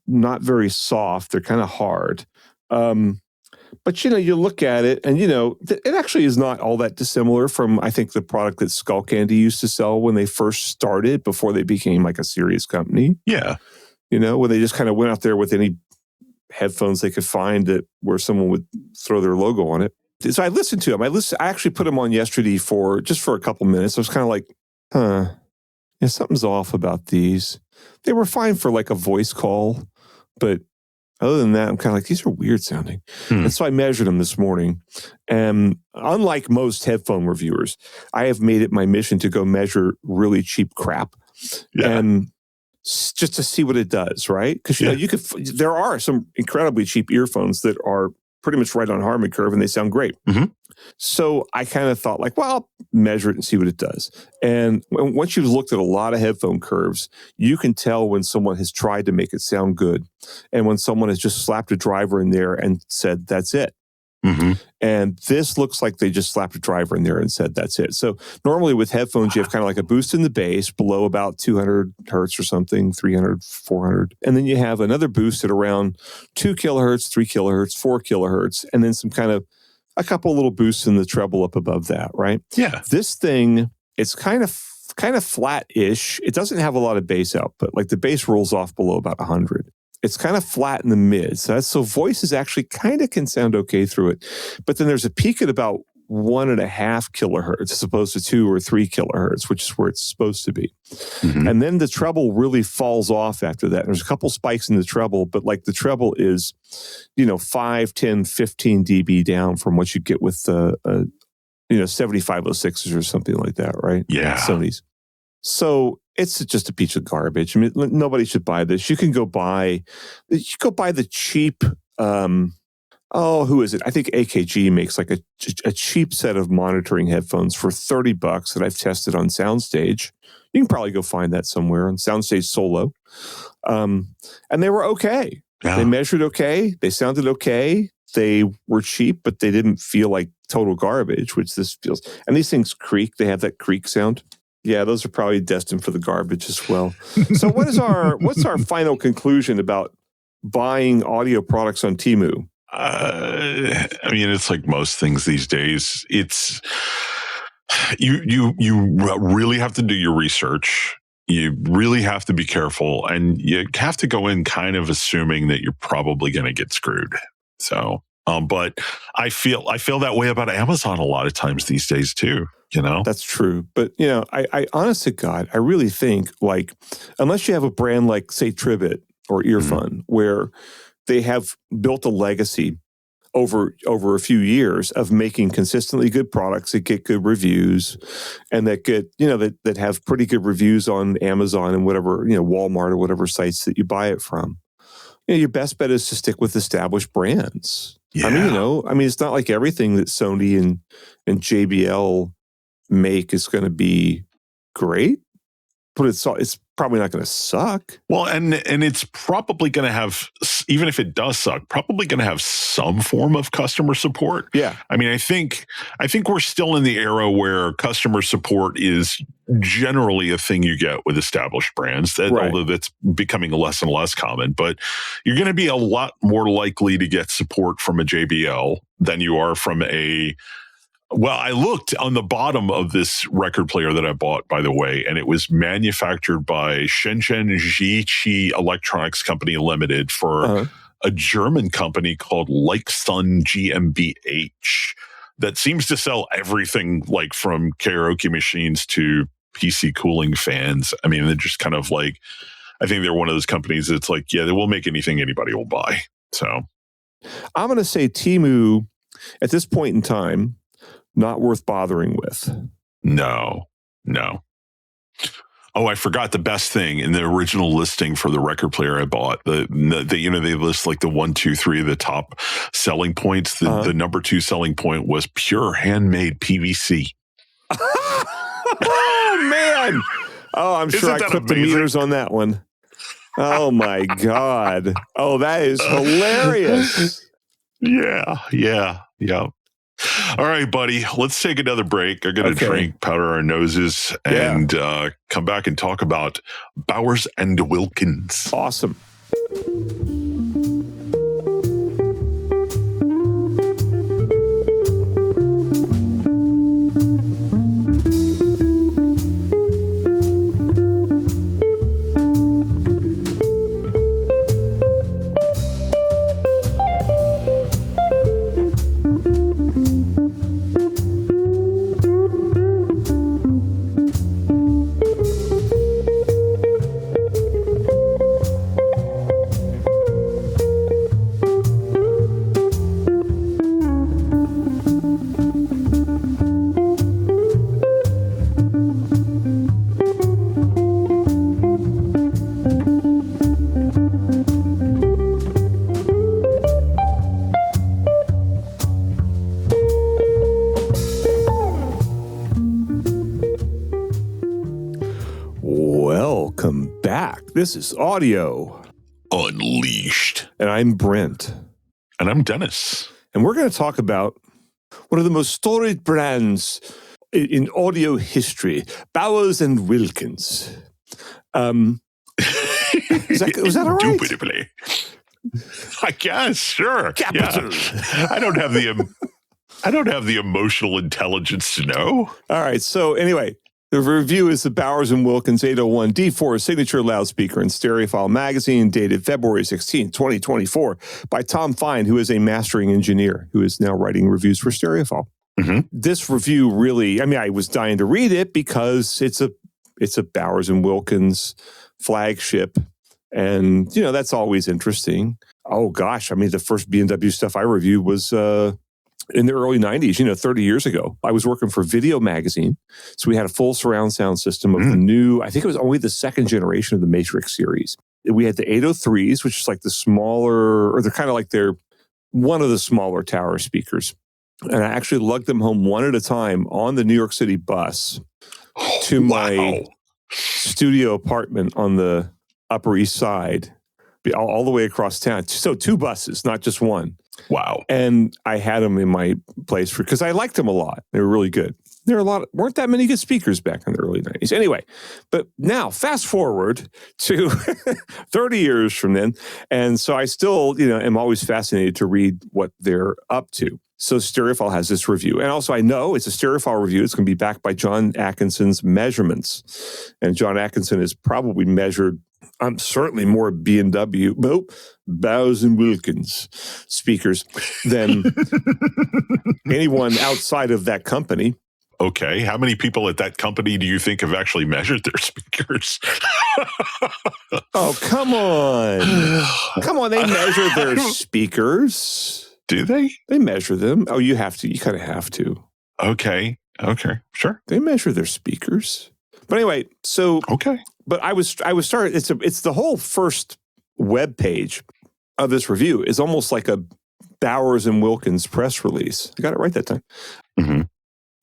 not very soft. They're kind of hard. But, you look at it and, it actually is not all that dissimilar from, I think, the product that Skull Candy used to sell when they first started before they became like a serious company. Yeah. When they just kind of went out there with any headphones they could find where someone would throw their logo on it. So I listened to them. I actually put them on yesterday for a couple minutes. I was kind of like, something's off about these. They were fine for like a voice call, but Other than that, I'm kind of like, these are weird sounding. And so I measured them this morning. And unlike most headphone reviewers, I have made it my mission to go measure really cheap crap. And just to see what it does, right? Because, you know, there are some incredibly cheap earphones that are pretty much right on Harman curve and they sound great. So I kind of thought like, well, I'll measure it and see what it does. And once you've looked at a lot of headphone curves, you can tell when someone has tried to make it sound good and when someone has just slapped a driver in there and said, that's it. And this looks like they just slapped a driver in there and said, that's it. So normally with headphones, you have kind of like a boost in the bass below about 200 hertz or something, 300, 400. And then you have another boost at around 2 kilohertz, 3 kilohertz, 4 kilohertz, and then some kind of a couple little boosts in the treble up above that, right? Yeah. This thing, it's kind of flat-ish. It doesn't have a lot of bass output. Like the bass rolls off below about 100. It's kind of flat in the mid. So voices actually kind of can sound okay through it. But then there's a peak at about 1.5 kilohertz as opposed to 2 or 3 kilohertz, which is where it's supposed to be. And then the treble really falls off after that. There's a couple spikes in the treble, but like the treble is, you know, 5, 10, 15 dB down from what you get with the, 7506s or something like that, right? Yeah. Sony's. So it's just a piece of garbage. I mean, nobody should buy this. You can go buy the cheap, who is it? I think AKG makes like a cheap set of monitoring headphones for $30 that I've tested on Soundstage. You can probably go find that somewhere on Soundstage Solo. And they were okay. Yeah. They measured okay. They sounded okay. They were cheap, but they didn't feel like total garbage, which this feels. And these things creak. They have that creak sound. Yeah, those are probably destined for the garbage as well. So what's our final conclusion about buying audio products on Temu? I mean, it's like most things these days. It's you really have to do your research. You really have to be careful, and you have to go in kind of assuming that you're probably going to get screwed. So, but I feel that way about Amazon a lot of times these days too. You know, that's true. But, you know, I honest to God, I really think like, unless you have a brand like, say, Tribit or Earfun, where they have built a legacy over a few years of making consistently good products that get good reviews and that get, you know, that have pretty good reviews on Amazon and whatever, you know, Walmart or whatever sites that you buy it from. You know, your best bet is to stick with established brands. Yeah. I mean, it's not like everything that Sony and JBL make is going to be great, but it's probably not going to suck. Well, and it's probably going to have, even if it does suck, probably going to have some form of customer support. Yeah. I mean, I think we're still in the era where customer support is generally a thing you get with established brands, although that's becoming less and less common. But you're going to be a lot more likely to get support from a JBL than you are from a. Well, I looked on the bottom of this record player that I bought, by the way, and it was manufactured by Shenzhen Jiqi Electronics Company Limited for a German company called Leixun GmbH that seems to sell everything like from karaoke machines to PC cooling fans. I mean, they're just kind of like, I think they're one of those companies that's like, yeah, they will make anything anybody will buy. So I'm going to say Temu at this point in time, not worth bothering with. No. Oh, I forgot the best thing in the original listing for the record player I bought. They list like the 1, 2, 3 of the top selling points. The number 2 selling point was pure handmade PVC. Oh man! Oh, I'm sure I clipped the meters on that one. Oh my God! Oh, that is hilarious. Yeah. All right, buddy, let's take another break. I'm going to drink, powder our noses, and come back and talk about Bowers and Wilkins. Awesome. This is Audio Unleashed. And I'm Brent. And I'm Dennis. And we're going to talk about one of the most storied brands in audio history, Bowers and Wilkins. Was that all right? Indubitably. I guess, sure. Capital. Yeah. I don't have the emotional intelligence to know. All right. So anyway, the review is the Bowers and Wilkins 801 D4 signature loudspeaker and Stereophile magazine, dated February 16, 2024, by Tom Fine, who is a mastering engineer who is now writing reviews for Stereophile. Mm-hmm. This review really, I was dying to read it because it's a Bowers and Wilkins flagship. And, that's always interesting. Oh, gosh. The first B&W stuff I reviewed was in the early 90s, 30 years ago. I was working for Video Magazine. So we had a full surround sound system of the new, I think it was only the second generation of the Matrix series. We had the 803s, which is like the smaller, or they're kind of like one of the smaller tower speakers. And I actually lugged them home one at a time on the New York City bus to my studio apartment on the Upper East Side, all the way across town. So 2 buses, not just one. Wow. And I had them in my place because I liked them a lot. They were really good. Weren't that many good speakers back in the early 90s. Anyway, but now fast forward to 30 years from then. And so I still, am always fascinated to read what they're up to. So Stereophile has this review. And also I know it's a Stereophile review. It's going to be backed by John Atkinson's measurements. And John Atkinson is probably measured, certainly more B&W, Bowers and Wilkins speakers than anyone outside of that company. Okay. How many people at that company do you think have actually measured their speakers? Oh, come on. Come on. They measure their speakers. Do they? They measure them. Oh, you have to. You kind of have to. Okay. Sure. They measure their speakers. But anyway, so okay. But I was started. It's the whole first web page of this review is almost like a Bowers and Wilkins press release. I got it right that time. Mm-hmm.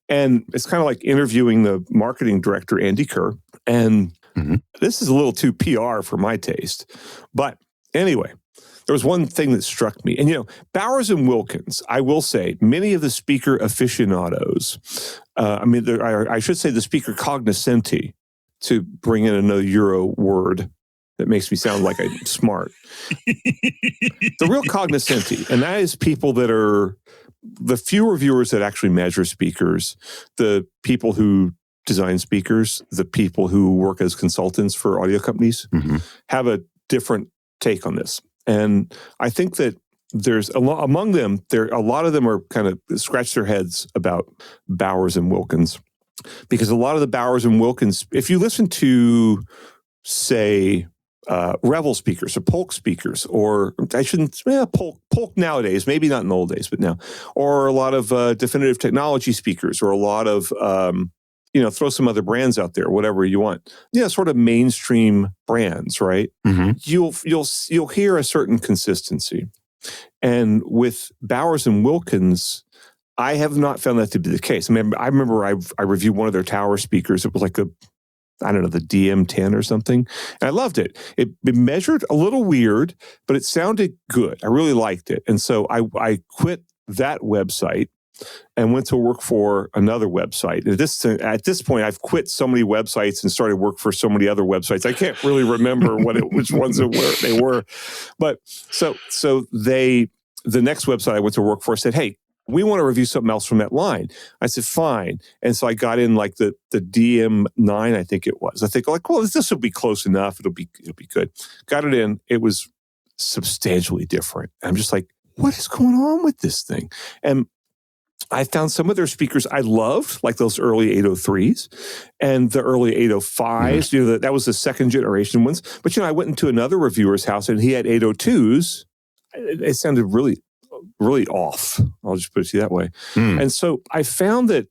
And it's kind of like interviewing the marketing director, Andy Kerr. And this is a little too PR for my taste. But anyway, there was one thing that struck me. And, Bowers and Wilkins, I will say, many of the speaker aficionados, I should say the speaker cognoscenti, to bring in another Euro word that makes me sound like I'm smart. The real cognoscenti, and that is people that are the few reviewers that actually measure speakers, the people who design speakers, the people who work as consultants for audio companies, have a different take on this. And I think that there's among them, a lot of them are kind of scratch their heads about Bowers and Wilkins. Because a lot of the Bowers and Wilkins, if you listen to, say, Revel speakers or Polk speakers, or Polk nowadays, maybe not in the old days, but now, or a lot of Definitive Technology speakers, or a lot of, throw some other brands out there, whatever you want. Sort of mainstream brands, right? Mm-hmm. You'll hear a certain consistency. And with Bowers and Wilkins, I have not found that to be the case. I remember I reviewed one of their tower speakers. It was like the DM10 or something. And I loved it. It measured a little weird, but it sounded good. I really liked it. And so I quit that website and went to work for another website. At this point, I've quit so many websites and started work for so many other websites. I can't really remember which ones they were. But so the next website I went to work for said, "Hey, we want to review something else from that line." I said, fine. And so I got in like the DM9, I think it was. I think well, this will be close enough. It'll be good. Got it in. It was substantially different. I'm just like, what is going on with this thing? And I found some of their speakers I loved, like those early 803s and the early 805s. That was the second generation ones. But, I went into another reviewer's house and he had 802s. It sounded really, really off. I'll just put it to you that way. And so I found that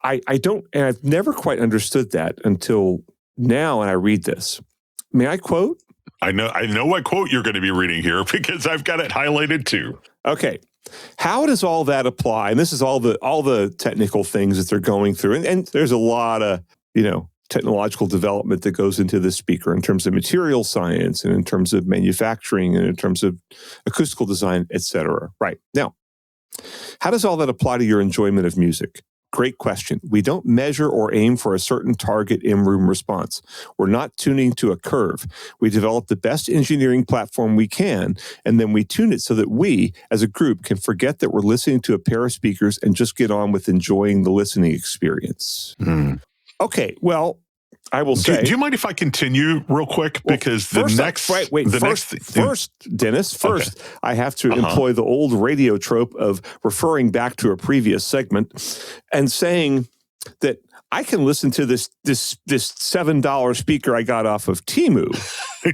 I don't, and I've never quite understood that until now. And I read this. May I quote? I know what quote you're going to be reading here because I've got it highlighted too. Okay. How does all that apply? And this is all the technical things that they're going through. And there's a lot of, technological development that goes into the speaker in terms of material science and in terms of manufacturing and in terms of acoustical design, etc. Right. Now, how does all that apply to your enjoyment of music? Great question. We don't measure or aim for a certain target in-room response. We're not tuning to a curve. We develop the best engineering platform we can, and then we tune it so that we, as a group, can forget that we're listening to a pair of speakers and just get on with enjoying the listening experience. Okay, well, I will say. Do you mind if I continue real quick? Because Dennis, I have to employ the old radio trope of referring back to a previous segment and saying that I can listen to this $7 speaker I got off of Temu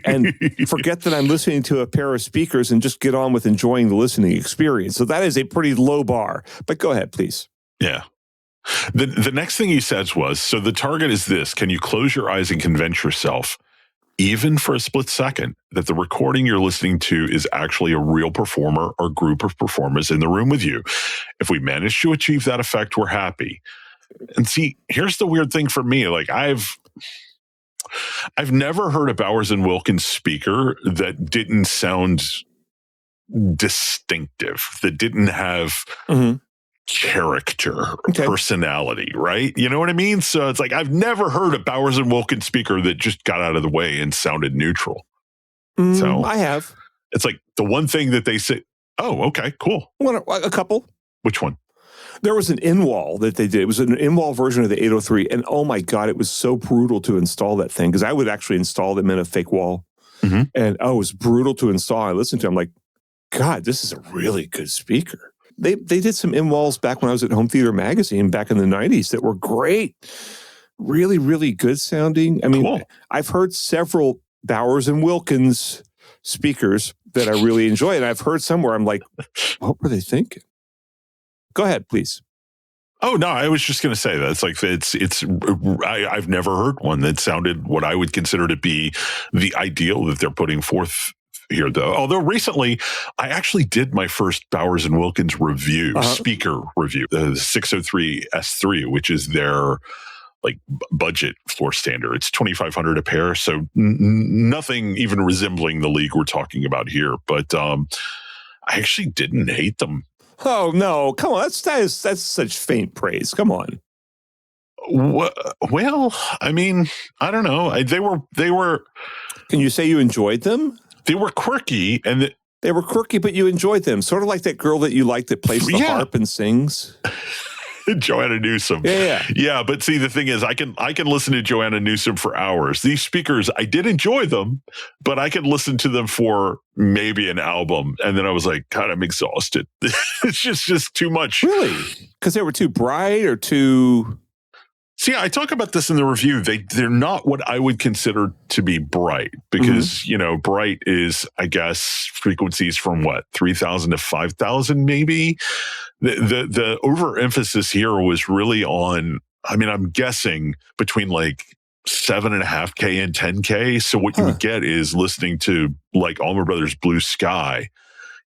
and forget that I'm listening to a pair of speakers and just get on with enjoying the listening experience. So that is a pretty low bar. But go ahead, please. Yeah. The next thing he says was, so the target is this: can you close your eyes and convince yourself, even for a split second, that the recording you're listening to is actually a real performer or group of performers in the room with you? If we manage to achieve that effect, we're happy. And see, here's the weird thing for me. Like I've never heard a Bowers and Wilkins speaker that didn't sound distinctive, that didn't have character, personality, right? You know what I mean? So it's like, I've never heard a Bowers and Wilkins speaker that just got out of the way and sounded neutral. So I have. It's like the one thing that they say, oh, okay, cool. A couple. Which one? There was an in-wall that they did. It was an in-wall version of the 803. And oh my God, it was so brutal to install that thing, because I would actually install them in a fake wall. And it was brutal to install. I listened to it. I'm like, God, this is a really good speaker. They did some in-walls back when I was at Home Theater Magazine back in the 90s that were great. Really, really good sounding. I mean, I've heard several Bowers and Wilkins speakers that I really enjoy. And I've heard some where I'm like, what were they thinking? Go ahead, please. Oh, no, I was just going to say that. It's like, I've never heard one that sounded what I would consider to be the ideal that they're putting forth here, though. Although recently, I actually did my first Bowers and Wilkins review, speaker review, the 603 S3, which is their like budget floor standard. It's $2,500 a pair, so nothing even resembling the league we're talking about here. But I actually didn't hate them. Oh no! Come on, that's such faint praise. Come on. Well, I mean, I don't know. They were. Can you say you enjoyed them? They were quirky, and they were quirky, but you enjoyed them. Sort of like that girl that you like that plays the harp and sings. Joanna Newsom. Yeah. But see, the thing is, I can listen to Joanna Newsom for hours. These speakers, I did enjoy them, but I could listen to them for maybe an album, and then I was like, God, I'm exhausted. It's just too much. Really? Because they were too bright or too. See, I talk about this in the review. They're not what I would consider to be bright, because, bright is, I guess, frequencies from 3,000 to 5,000, maybe. The overemphasis here was really on, I mean, I'm guessing between like 7.5K and 10K. So what you would get is listening to like Allman Brothers Blue Sky.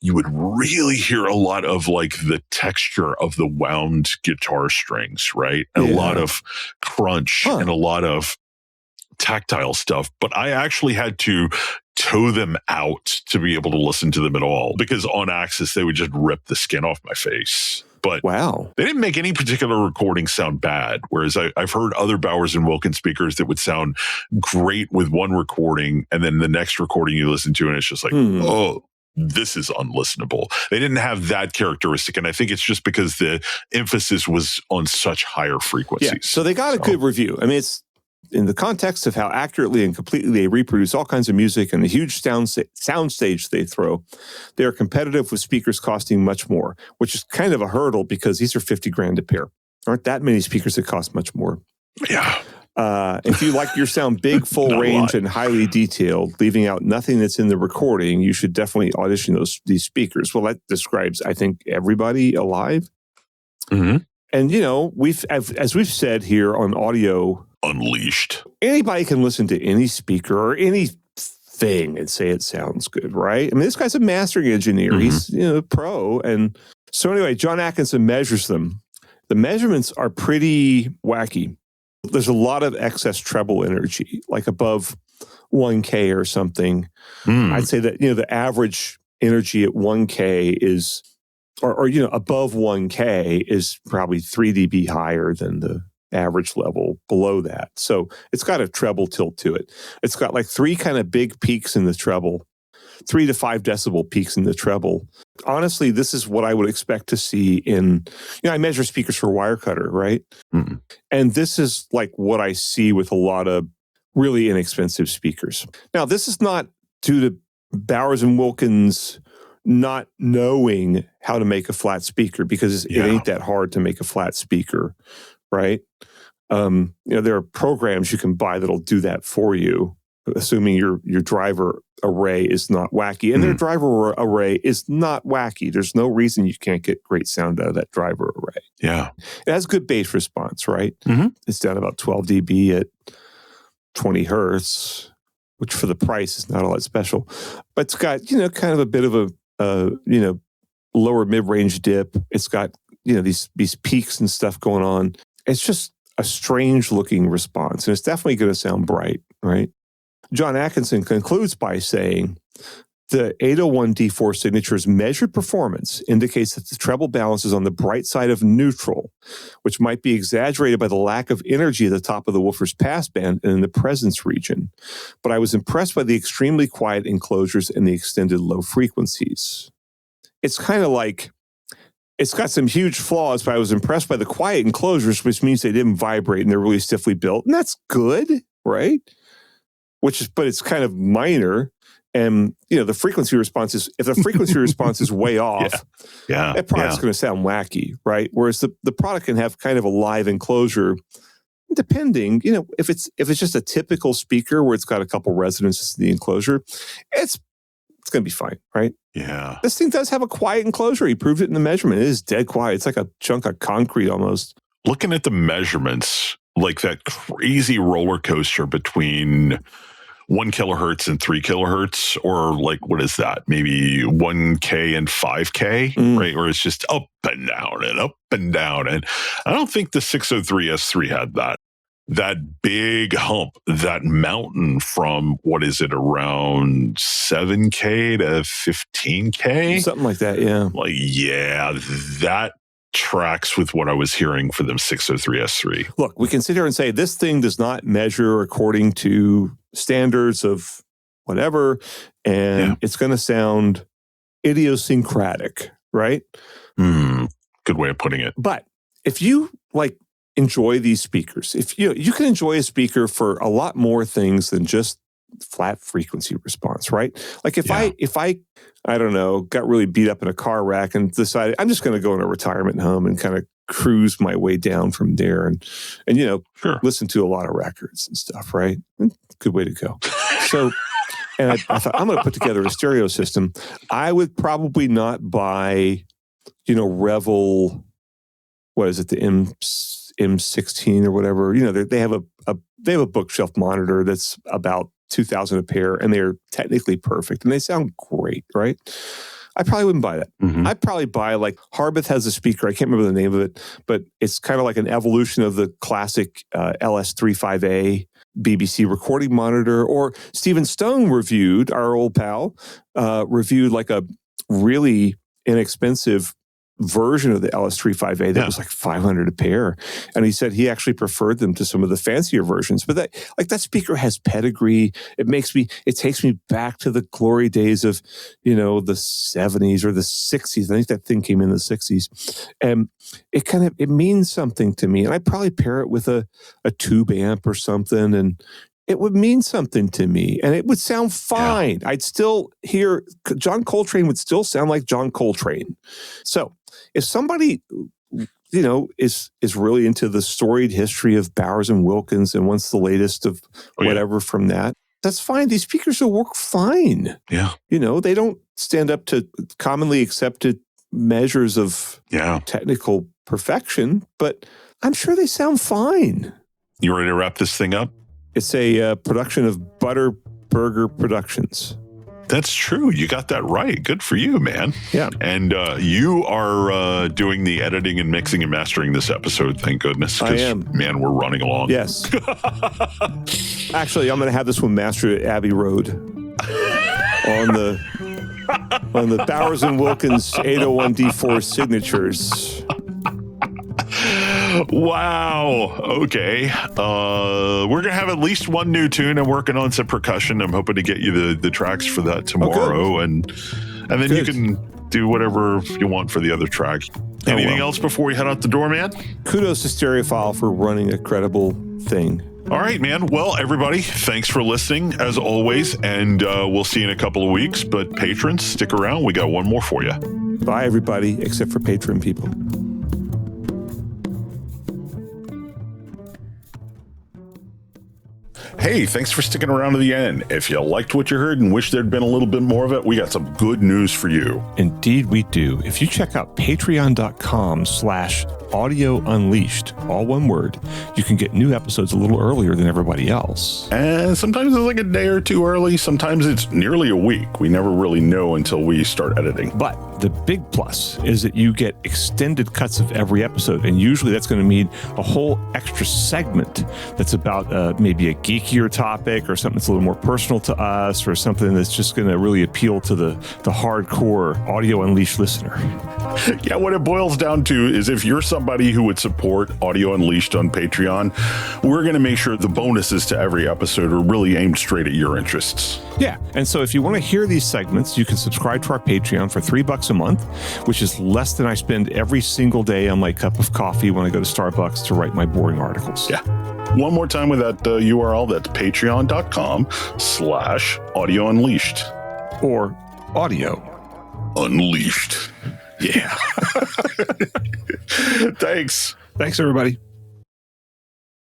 You would really hear a lot of like the texture of the wound guitar strings, right? And a lot of crunch and a lot of tactile stuff. But I actually had to tow them out to be able to listen to them at all, because on Axis, they would just rip the skin off my face. But they didn't make any particular recording sound bad. Whereas I've heard other Bowers and Wilkins speakers that would sound great with one recording, and then the next recording you listen to, and it's just like, oh, this is unlistenable. They didn't have that characteristic, and I think it's just because the emphasis was on such higher frequencies. Yeah, so they got a good review. I mean, it's in the context of how accurately and completely they reproduce all kinds of music and the huge soundstage they throw. They are competitive with speakers costing much more, which is kind of a hurdle because these are $50,000 a pair. Aren't that many speakers that cost much more? Yeah. If you like your sound big, full range, and highly detailed, leaving out nothing that's in the recording, you should definitely audition these speakers. Well, that describes, I think, everybody alive. And, as we've said here on Audio Unleashed, anybody can listen to any speaker or anything and say it sounds good, right? I mean, this guy's a mastering engineer. He's, a pro. And so anyway, John Atkinson measures them. The measurements are pretty wacky. There's a lot of excess treble energy, like above 1K or something. I'd say that, the average energy at 1K is, or above 1K is probably 3 dB higher than the average level below that. So it's got a treble tilt to it. It's got like 3 kind of big peaks in the treble, 3 to 5 decibel peaks in the treble. Honestly, this is what I would expect to see in, I measure speakers for Wirecutter, right? And this is like what I see with a lot of really inexpensive speakers. Now, this is not due to Bowers and Wilkins not knowing how to make a flat speaker, because it ain't that hard to make a flat speaker, right? There are programs you can buy that'll do that for you, assuming your driver array is not wacky. And their driver array is not wacky. There's no reason you can't get great sound out of that driver array. Yeah. It has good bass response, right? It's down about 12 dB at 20 hertz, which for the price is not all that special. But it's got, kind of a bit of a, lower mid-range dip. It's got, these peaks and stuff going on. It's just a strange looking response. And it's definitely going to sound bright, right? John Atkinson concludes by saying, the 801D4 signature's measured performance indicates that the treble balance is on the bright side of neutral, which might be exaggerated by the lack of energy at the top of the woofer's passband and in the presence region. But I was impressed by the extremely quiet enclosures and the extended low frequencies. It's kind of like, it's got some huge flaws, but I was impressed by the quiet enclosures, which means they didn't vibrate and they're really stiffly built. And that's good, right? But it's kind of minor. And, the frequency response is, if the frequency response is way off, that product's going to sound wacky, right? Whereas the product can have kind of a live enclosure, depending, if it's just a typical speaker where it's got a couple resonances in the enclosure, it's going to be fine, right? Yeah. This thing does have a quiet enclosure. He proved it in the measurement. It is dead quiet. It's like a chunk of concrete almost. Looking at the measurements, like that crazy roller coaster between 1 kilohertz and 3 kilohertz, or like, what is that? Maybe 1K and 5K, right? Or it's just up and down and up and down. And I don't think the 603S3 had that. That big hump, that mountain from, what is it, around 7K to 15K? Something like that, yeah. That tracks with what I was hearing for them 603S3. Look, we can sit here and say this thing does not measure according to standards of whatever, and it's going to sound idiosyncratic, right? Good way of putting it. But if you enjoy these speakers, if you can enjoy a speaker for a lot more things than just flat frequency response, right? Like if I don't know, got really beat up in a car wreck and decided I'm just going to go in a retirement home and kind of cruise my way down from there and listen to a lot of records and stuff, right? Good way to go. So, and I thought, I'm going to put together a stereo system. I would probably not buy, Revel, what is it, the M16 or whatever. They have a bookshelf monitor that's about $2,000 a pair, and they're technically perfect, and they sound great, right? I probably wouldn't buy that. I'd probably buy, like, Harbeth has a speaker. I can't remember the name of it, but it's kind of like an evolution of the classic LS35A BBC recording monitor. Or Stephen Stone reviewed, our old pal, reviewed like a really inexpensive version of the LS35A that was like $500 a pair, and he said he actually preferred them to some of the fancier versions. But that speaker has pedigree. It takes me back to the glory days of the 70s or the 60s. I think that thing came in the 60s, and it means something to me. And I'd probably pair it with a tube amp or something, and it would mean something to me, and it would sound fine. I'd still hear John Coltrane would still sound like John Coltrane. So if somebody, is really into the storied history of Bowers and Wilkins and wants the latest of whatever from that, that's fine. These speakers will work fine. Yeah. They don't stand up to commonly accepted measures of technical perfection, but I'm sure they sound fine. You ready to wrap this thing up? It's a production of Butterburger Productions. That's true. You got that right. Good for you, man. Yeah. And you are doing the editing and mixing and mastering this episode. Thank goodness. I am. Man, we're running along. Yes. Actually, I'm going to have this one mastered at Abbey Road on the Bowers and Wilkins 801D4 signatures. Wow. Okay. We're going to have at least one new tune. I'm working on some percussion. I'm hoping to get you the tracks for that tomorrow. And then you can do whatever you want for the other track. Anything else before we head out the door, man? Kudos to Stereophile for running a credible thing. All right, man. Well, everybody, thanks for listening as always. And we'll see you in a couple of weeks. But patrons, stick around. We got one more for you. Bye, everybody, except for patron people. Hey, thanks for sticking around to the end. If you liked what you heard and wish there'd been a little bit more of it, we got some good news for you. Indeed, we do. If you check out patreon.com/Audio Unleashed, all one word, you can get new episodes a little earlier than everybody else. And sometimes it's like a day or two early. Sometimes it's nearly a week. We never really know until we start editing. But the big plus is that you get extended cuts of every episode. And usually that's going to mean a whole extra segment that's about maybe a geekier topic or something that's a little more personal to us or something that's just going to really appeal to the hardcore Audio Unleashed listener. Yeah, what it boils down to is if you're somebody who would support Audio Unleashed on Patreon, we're going to make sure the bonuses to every episode are really aimed straight at your interests. Yeah, and so if you want to hear these segments, you can subscribe to our Patreon for $3 a month, which is less than I spend every single day on my cup of coffee when I go to Starbucks to write my boring articles. Yeah. One more time with that URL, that's patreon.com/Audio Unleashed. Or Audio Unleashed. Yeah. Thanks. Thanks, everybody.